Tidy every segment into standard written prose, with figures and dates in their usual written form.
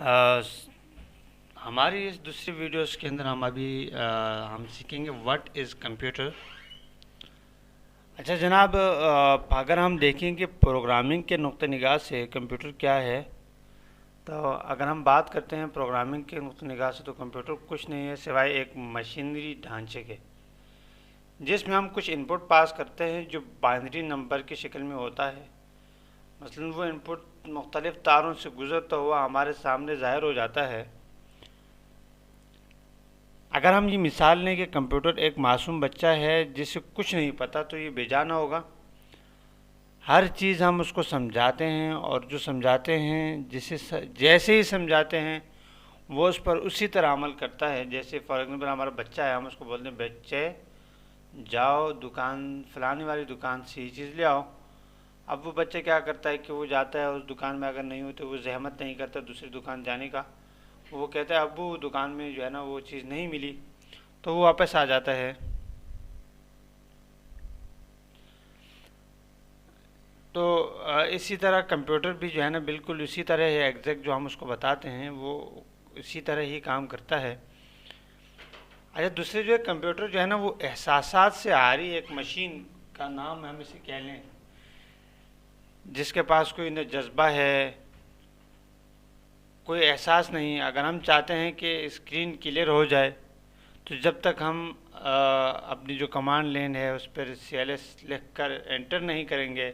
آ، ہماری اس دوسری ویڈیوز کے اندر ہم سیکھیں گے واٹ از کمپیوٹر. اچھا جناب، اگر ہم دیکھیں کہ پروگرامنگ کے نقطہ نگاہ سے کمپیوٹر کیا ہے، تو اگر ہم بات کرتے ہیں پروگرامنگ کے نقطہ نگاہ سے، تو کمپیوٹر کچھ نہیں ہے سوائے ایک مشینری ڈھانچے کے، جس میں ہم کچھ انپٹ پاس کرتے ہیں جو بائنری نمبر کی شکل میں ہوتا ہے. مثلا وہ انپٹ مختلف تاروں سے گزرتا ہوا ہمارے سامنے ظاہر ہو جاتا ہے. اگر ہم یہ مثال لیں کہ کمپیوٹر ایک معصوم بچہ ہے جسے کچھ نہیں پتہ، تو یہ بے جانا ہوگا. ہر چیز ہم اس کو سمجھاتے ہیں، اور جو سمجھاتے ہیں جیسے ہی سمجھاتے ہیں وہ اس پر اسی طرح عمل کرتا ہے. جیسے فار ایگزامپل ہمارا بچہ ہے، ہم اس کو بولتے ہیں بچے جاؤ دکان فلانی والی دکان سے یہ چیز لے آؤ. اب وہ بچہ کیا کرتا ہے کہ وہ جاتا ہے اس دکان میں، اگر نہیں ہوتی وہ زحمت نہیں کرتا دوسری دکان جانے کا. وہ کہتا ہے ابو دکان میں جو ہے نا وہ چیز نہیں ملی، تو وہ واپس آ جاتا ہے. تو اسی طرح کمپیوٹر بھی جو ہے نا بالکل اسی طرح ہے، ایگزیکٹ جو ہم اس کو بتاتے ہیں وہ اسی طرح ہی کام کرتا ہے. اچھا دوسرے جو ہے کمپیوٹر جو ہے نا وہ احساسات سے آ رہی ایک مشین کا نام ہم اسے کہہ لیں، جس کے پاس کوئی نہ جذبہ ہے، کوئی احساس نہیں. اگر ہم چاہتے ہیں کہ اسکرین کلیئر ہو جائے، تو جب تک ہم اپنی جو کمانڈ لین ہے اس پر سی ایل ایس لکھ کر انٹر نہیں کریں گے،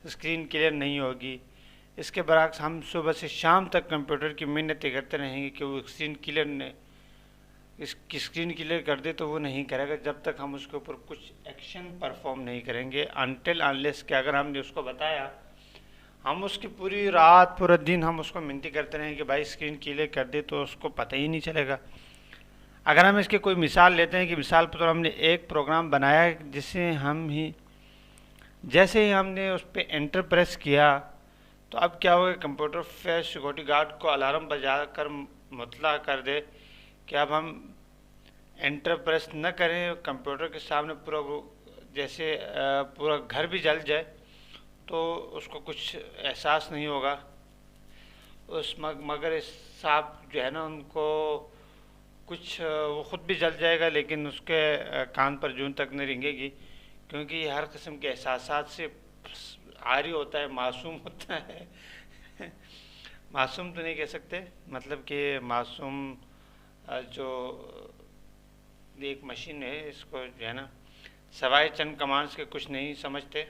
اسکرین کلیئر نہیں ہوگی. اس کے برعکس ہم صبح سے شام تک کمپیوٹر کی محنتیں کرتے رہیں گے کہ وہ اس کی اسکرین کلیئر کر دے، تو وہ نہیں کرے گا جب تک ہم اس کے اوپر کچھ ایکشن پرفارم نہیں کریں گے. انٹل انلیس کہ اگر ہم نے اس کو بتایا، ہم اس کی پوری رات پورا دن ہم اس کو منتی کرتے رہیں کہ بھائی اسکرین کلیئر کر دے، تو اس کو پتہ ہی نہیں چلے گا. اگر ہم اس کی کوئی مثال لیتے ہیں کہ مثال پر ہم نے ایک پروگرام بنایا جسے جیسے ہی ہم نے اس پہ انٹر پریس کیا، تو اب کیا ہوگا، کمپیوٹر فیس سیکورٹی گارڈ کو الارم بجا کر مطلع کر دے کہ اب ہم انٹر پریس نہ کریں. کمپیوٹر کے سامنے جیسے پورا گھر بھی جل جائے تو اس کو کچھ احساس نہیں ہوگا. مگر اس صاحب جو ہے نا ان کو کچھ وہ خود بھی جل جائے گا، لیکن اس کے کان پر جون تک نہیں رنگے گی، کیونکہ یہ ہر قسم کے احساسات سے عاری ہوتا ہے، معصوم ہوتا ہے. معصوم تو نہیں کہہ سکتے، مطلب کہ معصوم جو ایک مشین ہے، اس کو جو ہے نا سوائے چند کمانڈس کے کچھ نہیں سمجھتے.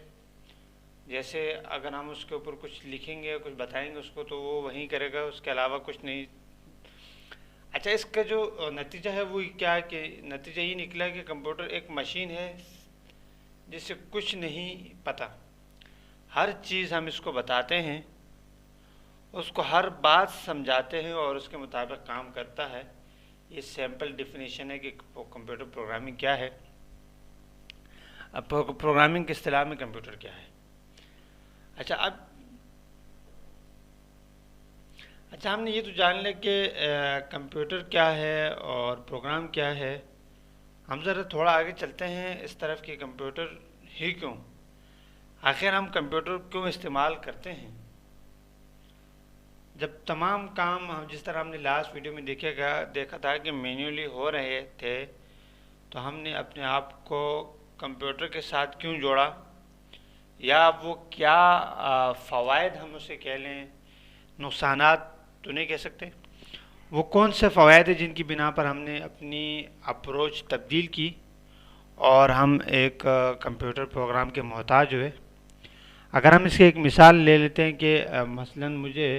جیسے اگر ہم اس کے اوپر کچھ لکھیں گے، کچھ بتائیں گے اس کو، تو وہ وہیں کرے گا، اس کے علاوہ کچھ نہیں. اچھا اس کا جو نتیجہ ہے وہ کیا ہے، کہ نتیجہ یہ نکلا کہ کمپیوٹر ایک مشین ہے جسے کچھ نہیں پتہ. ہر چیز ہم اس کو بتاتے ہیں، اس کو ہر بات سمجھاتے ہیں اور اس کے مطابق کام کرتا ہے. یہ سیمپل ڈیفینیشن ہے کہ کمپیوٹر پروگرامنگ کیا ہے. اب پروگرامنگ کی اصطلاح میں کمپیوٹر کیا ہے. اچھا ہم نے یہ تو جان لیا کہ کمپیوٹر کیا ہے اور پروگرام کیا ہے. ہم ذرا تھوڑا آگے چلتے ہیں اس طرف کہ کمپیوٹر ہی کیوں، آخر ہم کمپیوٹر کیوں استعمال کرتے ہیں. جب تمام کام جس طرح ہم نے لاسٹ ویڈیو میں دیکھا تھا کہ مینولی ہو رہے تھے، تو ہم نے اپنے آپ کو کمپیوٹر کے ساتھ کیوں جوڑا، یا وہ کیا فوائد ہم اسے کہہ لیں، نقصانات تو نہیں کہہ سکتے، وہ کون سے فوائد ہیں جن کی بنا پر ہم نے اپنی اپروچ تبدیل کی اور ہم ایک کمپیوٹر پروگرام کے محتاج ہوئے. اگر ہم اس کی ایک مثال لے لیتے ہیں کہ مثلا مجھے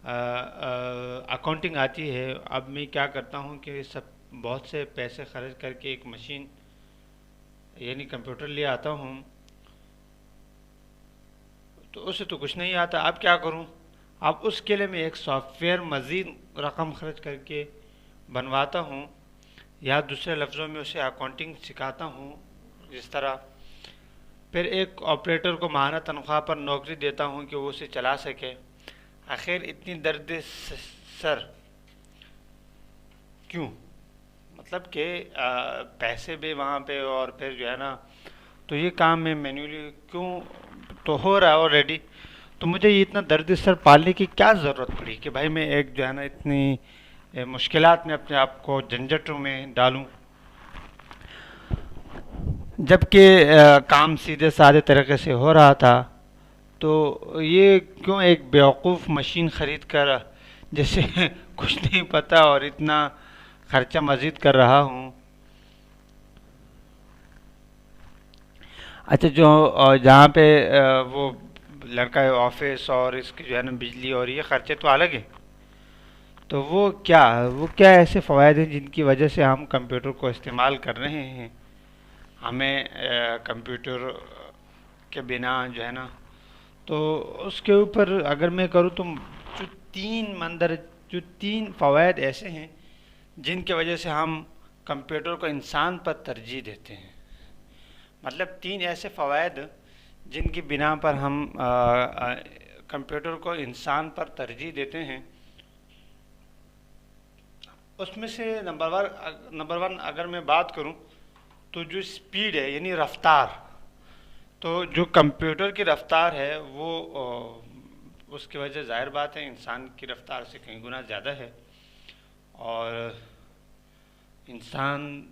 اکاؤنٹنگ آتی ہے. اب میں کیا کرتا ہوں کہ بہت سے پیسے خرچ کر کے ایک مشین یعنی کمپیوٹر لے آتا ہوں، تو اسے تو کچھ نہیں آتا. اب کیا کروں، اب اس کے لیے میں ایک سافٹ ویئر مزید رقم خرچ کر کے بنواتا ہوں، یا دوسرے لفظوں میں اسے اکاؤنٹنگ سکھاتا ہوں. جس طرح پھر ایک آپریٹر کو ماہانہ تنخواہ پر نوکری دیتا ہوں کہ وہ اسے چلا سکے. آخر اتنی درد سر کیوں، مطلب کہ پیسے بھی وہاں پہ، اور پھر جو ہے نا تو یہ کام میں مینولی کیوں، تو ہو رہا ہے آلریڈی. تو مجھے یہ اتنا درد سر پالنے کی کیا ضرورت پڑی کہ بھائی میں ایک جو ہے نا اتنی مشکلات میں اپنے آپ کو جھنجھٹوں میں ڈالوں، جبکہ کام سیدھے سادے طریقے سے ہو رہا تھا. تو یہ کیوں ایک بیوقوف مشین خرید کر جیسے کچھ نہیں پتا اور اتنا خرچہ مزید کر رہا ہوں. اچھا، جو جہاں پہ وہ لڑکا ہے آفس اور اس کی جو ہے نا بجلی اور یہ خرچے تو الگ ہیں. تو وہ کیا ایسے فوائد ہیں جن کی وجہ سے ہم کمپیوٹر کو استعمال کر رہے ہیں؟ ہمیں کمپیوٹر کے بنا جو ہے نا، تو اس کے اوپر اگر میں کروں تو جو جو تین فوائد ایسے ہیں جن کی وجہ سے ہم کمپیوٹر کو انسان پر ترجیح دیتے ہیں. مطلب تین ایسے فوائد جن کی بنا پر ہم کمپیوٹر کو انسان پر ترجیح دیتے ہیں. اس میں سے نمبر ون اگر میں بات کروں تو جو سپیڈ ہے یعنی رفتار. تو جو کمپیوٹر کی رفتار ہے وہ اس کی وجہ ظاہر بات ہے انسان کی رفتار سے کئی گنا زیادہ ہے، اور انسان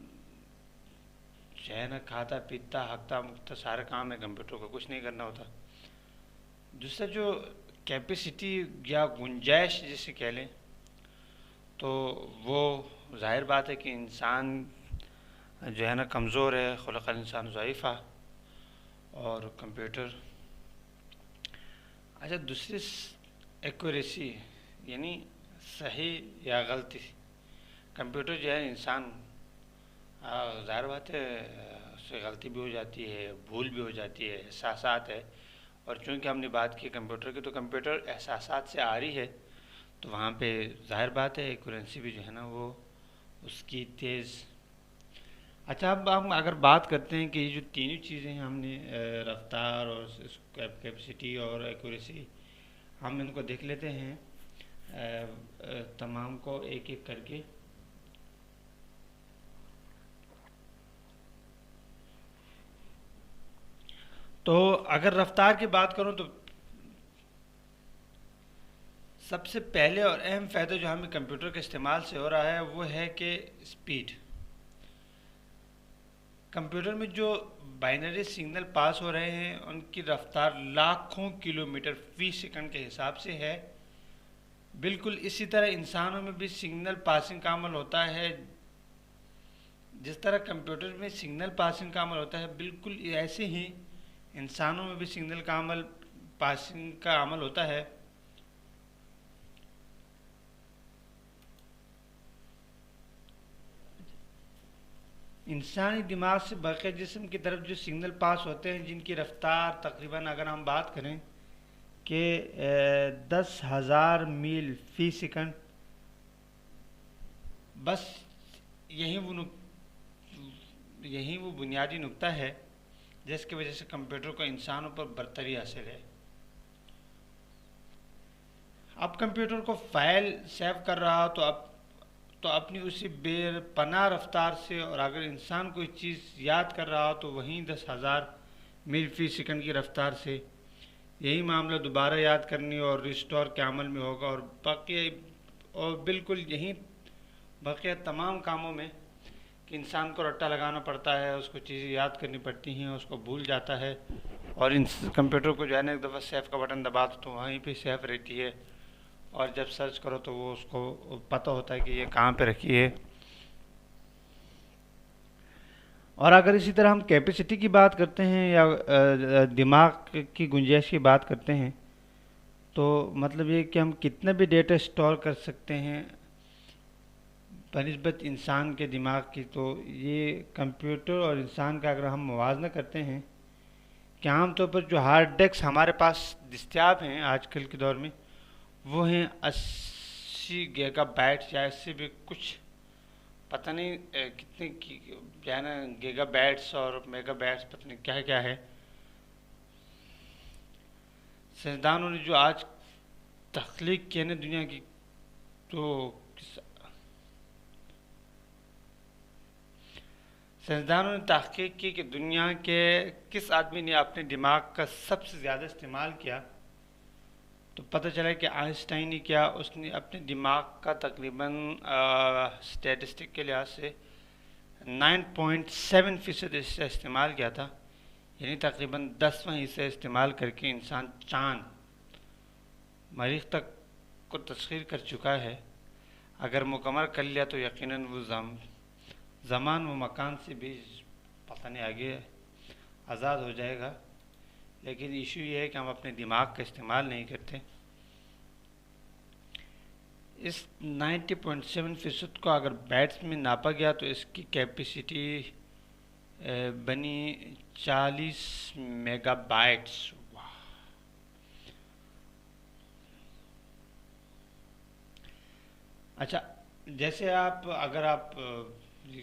جو ہے نا کھاتا پیتا ہکتا مکتا سارا کام ہے، کمپیوٹر کو کچھ نہیں کرنا ہوتا. دوسرا جو کیپیسٹی یا گنجائش جسے کہہ لیں، تو وہ ظاہر بات ہے کہ انسان جو ہے نا کمزور ہے، خلق الانسان ضعیفہ، اور کمپیوٹر. اچھا، دوسری ایکوریسی یعنی صحیح یا غلطی. کمپیوٹر جو ہے انسان ظاہر بات ہے اس سے غلطی بھی ہو جاتی ہے، بھول بھی ہو جاتی ہے، احساسات ہے. اور چونکہ ہم نے بات کی کمپیوٹر کی تو کمپیوٹر احساسات سے آ رہی ہے، تو وہاں پہ ظاہر بات ہے ایکوریسی بھی جو ہے نا وہ اس کی تیز. اچھا، اب ہم اگر بات کرتے ہیں کہ یہ جو تینوں چیزیں ہم نے رفتار اور کیپیسٹی اور ایکوریسی، ہم ان کو دیکھ لیتے ہیں تمام کو ایک ایک کر کے. تو اگر رفتار کی بات کروں تو سب سے پہلے اور اہم فائدہ جو ہمیں کمپیوٹر کے استعمال سے ہو رہا ہے وہ ہے کہ سپیڈ. کمپیوٹر میں جو بائنری سگنل پاس ہو رہے ہیں ان کی رفتار لاکھوں کلومیٹر فی سیکنڈ کے حساب سے ہے. بالکل اسی طرح انسانوں میں بھی سگنل پاسنگ کا عمل ہوتا ہے. جس طرح کمپیوٹر میں سگنل پاسنگ کا عمل ہوتا ہے، بالکل ایسے ہی انسانوں میں بھی سگنل کا عمل پاسنگ کا عمل ہوتا ہے. انسانی دماغ سے باقی جسم کی طرف جو سگنل پاس ہوتے ہیں جن کی رفتار تقریباً اگر ہم بات کریں کہ 10,000 میل فی سیکنڈ، بس یہی وہ بنیادی نقطہ ہے جس کی وجہ سے کمپیوٹر کو انسانوں پر برتری حاصل ہے. اب کمپیوٹر کو فائل سیو کر رہا تو اپنی اسی بے پناہ رفتار سے، اور اگر انسان کوئی چیز یاد کر رہا ہو تو وہیں 10,000 میل فی سیکنڈ کی رفتار سے یہی معاملہ دوبارہ یاد کرنے اور ریسٹور کے عمل میں ہوگا. اور بالکل یہی بقیہ تمام کاموں میں کہ انسان کو رٹا لگانا پڑتا ہے، اس کو چیزیں یاد کرنی پڑتی ہیں، اس کو بھول جاتا ہے. اور کمپیوٹر کو جو ہے نا ایک دفعہ سیو کا بٹن دبا دو تو وہیں پہ سیو رہتی ہے، اور جب سرچ کرو تو وہ اس کو پتہ ہوتا ہے کہ یہ کہاں پہ رکھی ہے. اور اگر اسی طرح ہم کیپیسٹی کی بات کرتے ہیں یا دماغ کی گنجائش کی بات کرتے ہیں، تو مطلب یہ کہ ہم کتنا بھی ڈیٹا اسٹور کر سکتے ہیں بنسبت انسان کے دماغ کی. تو یہ کمپیوٹر اور انسان کا اگر ہم موازنہ کرتے ہیں کہ عام طور پر جو ہارڈ ڈسک ہمارے پاس دستیاب ہیں آج کل کے دور میں، وہ ہیں 80 گیگا بائٹ یا اس سے بھی کچھ پتہ نہیں کتنے جو ہے نا گیگا بائٹس اور میگا بائٹس پتہ نہیں کیا کیا ہے. سائنسدانوں نے جو آج تخلیق کی ہے نا دنیا کی، تو سائنسدانوں نے تحقیق کی کہ دنیا کے کس آدمی نے اپنے دماغ کا سب سے زیادہ استعمال کیا، تو پتہ چلا کہ آئنسٹائن نے کیا، اس نے اپنے دماغ کا تقریباً اسٹیٹسٹک کے لحاظ سے 9.7% حصہ استعمال کیا تھا، یعنی تقریباً 10واں حصہ استعمال کر کے انسان چاند، مریخ تک کو تسخیر کر چکا ہے۔ اگر مکمل کر لیا تو یقیناً وہ زمان و مکان سے بھی پتہ نہیں آگے آزاد ہو جائے گا، لیکن ایشو یہ ہے کہ ہم اپنے دماغ کا استعمال نہیں کرتے۔ اس 90.7% کو اگر بائٹس میں ناپا گیا تو اس کی کیپیسٹی بنی 40 میگا بائٹس۔ اچھا، جیسے اگر آپ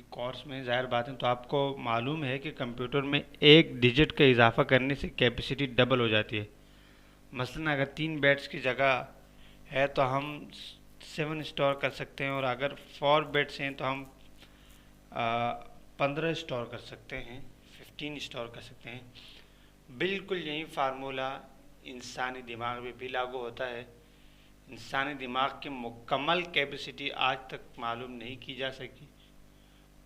کورس میں ظاہر بات ہے تو آپ کو معلوم ہے کہ کمپیوٹر میں ایک ڈیجٹ کا اضافہ کرنے سے کیپیسٹی ڈبل ہو جاتی ہے۔ مثلا اگر 3 بیٹس کی جگہ ہے تو ہم 7 اسٹور کر سکتے ہیں، اور اگر 4 بیٹس ہیں تو ہم 15 اسٹور کر سکتے ہیں، 15 اسٹور کر سکتے ہیں۔ بالکل یہی فارمولہ انسانی دماغ میں بھی لاگو ہوتا ہے۔ انسانی دماغ کی مکمل کیپیسٹی آج تک معلوم نہیں کی جا سکی،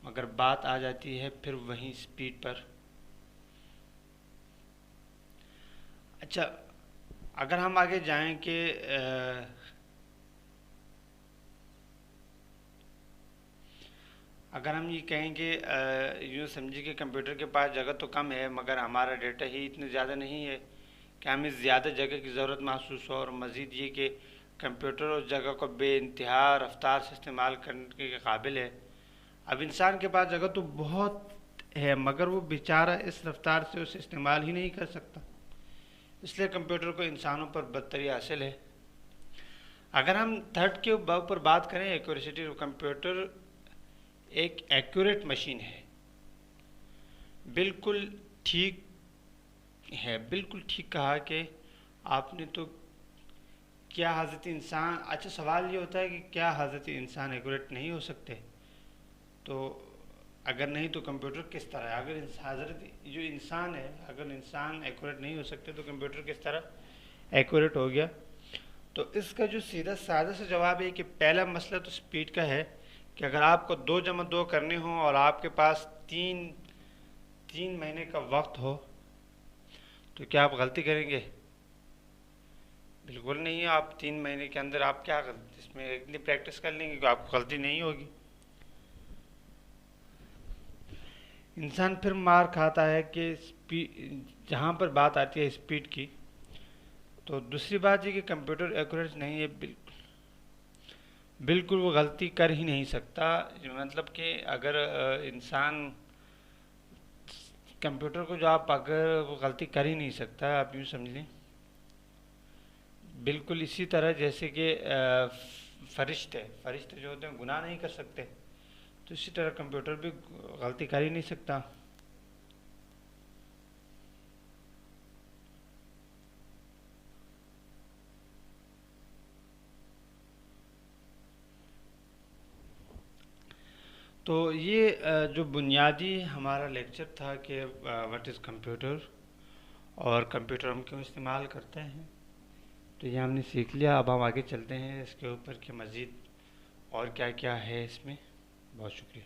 مگر بات آ جاتی ہے پھر وہیں سپیڈ پر۔ اچھا، اگر ہم آگے جائیں کہ اگر ہم یہ کہیں کہ یوں سمجھے کہ کمپیوٹر کے پاس جگہ تو کم ہے، مگر ہمارا ڈیٹا ہی اتنے زیادہ نہیں ہے کہ ہمیں زیادہ جگہ کی ضرورت محسوس ہو، اور مزید یہ کہ کمپیوٹر اس جگہ کو بے انتہا رفتار سے استعمال کرنے کے قابل ہے۔ اب انسان کے پاس جگہ تو بہت ہے، مگر وہ بیچارہ اس رفتار سے اسے استعمال ہی نہیں کر سکتا، اس لیے کمپیوٹر کو انسانوں پر برتری حاصل ہے۔ اگر ہم تھرڈ کے اوپر بات کریں ایکوریسٹی، تو کمپیوٹر ایک ایکوریٹ مشین ہے، بالکل ٹھیک ہے، بالکل ٹھیک کہا کہ آپ نے۔ تو کیا حضرت انسان، اچھا سوال یہ ہوتا ہے کہ کیا حضرت انسان ایکوریٹ نہیں ہو سکتے؟ تو اگر نہیں تو کمپیوٹر کس طرح ہے؟ اگر حضرت جو انسان ہے، اگر انسان ایکوریٹ نہیں ہو سکتے تو کمپیوٹر کس طرح ایکوریٹ ہو گیا؟ تو اس کا جو سیدھا سادہ سے جواب ہے کہ پہلا مسئلہ تو سپیڈ کا ہے، کہ اگر آپ کو 2+2 کرنے ہوں اور آپ کے پاس تین مہینے کا وقت ہو تو کیا آپ غلطی کریں گے؟ بالکل نہیں ہے۔ آپ 3 مہینے کے اندر آپ کیا اس میں اتنی پریکٹس کر لیں گے کہ آپ کو غلطی نہیں ہوگی۔ انسان پھر مار کھاتا ہے کہ جہاں پر بات آتی ہے سپیڈ کی، تو دوسری بات یہ کہ کمپیوٹر ایکوریٹ نہیں ہے، بالکل وہ غلطی کر ہی نہیں سکتا۔ مطلب کہ اگر انسان کمپیوٹر کو اگر وہ غلطی کر ہی نہیں سکتا، آپ یوں سمجھ لیں بالکل اسی طرح جیسے کہ فرشتے جو ہوتے ہیں گناہ نہیں کر سکتے، تو اسی طرح کمپیوٹر بھی غلطی کر ہی نہیں سکتا۔ تو یہ جو بنیادی ہمارا لیکچر تھا کہ واٹ از کمپیوٹر اور کمپیوٹر ہم کیوں استعمال کرتے ہیں، تو یہ ہم نے سیکھ لیا۔ اب ہم آگے چلتے ہیں اس کے اوپر کہ مزید اور کیا کیا ہے اس میں۔ بہت شکریہ۔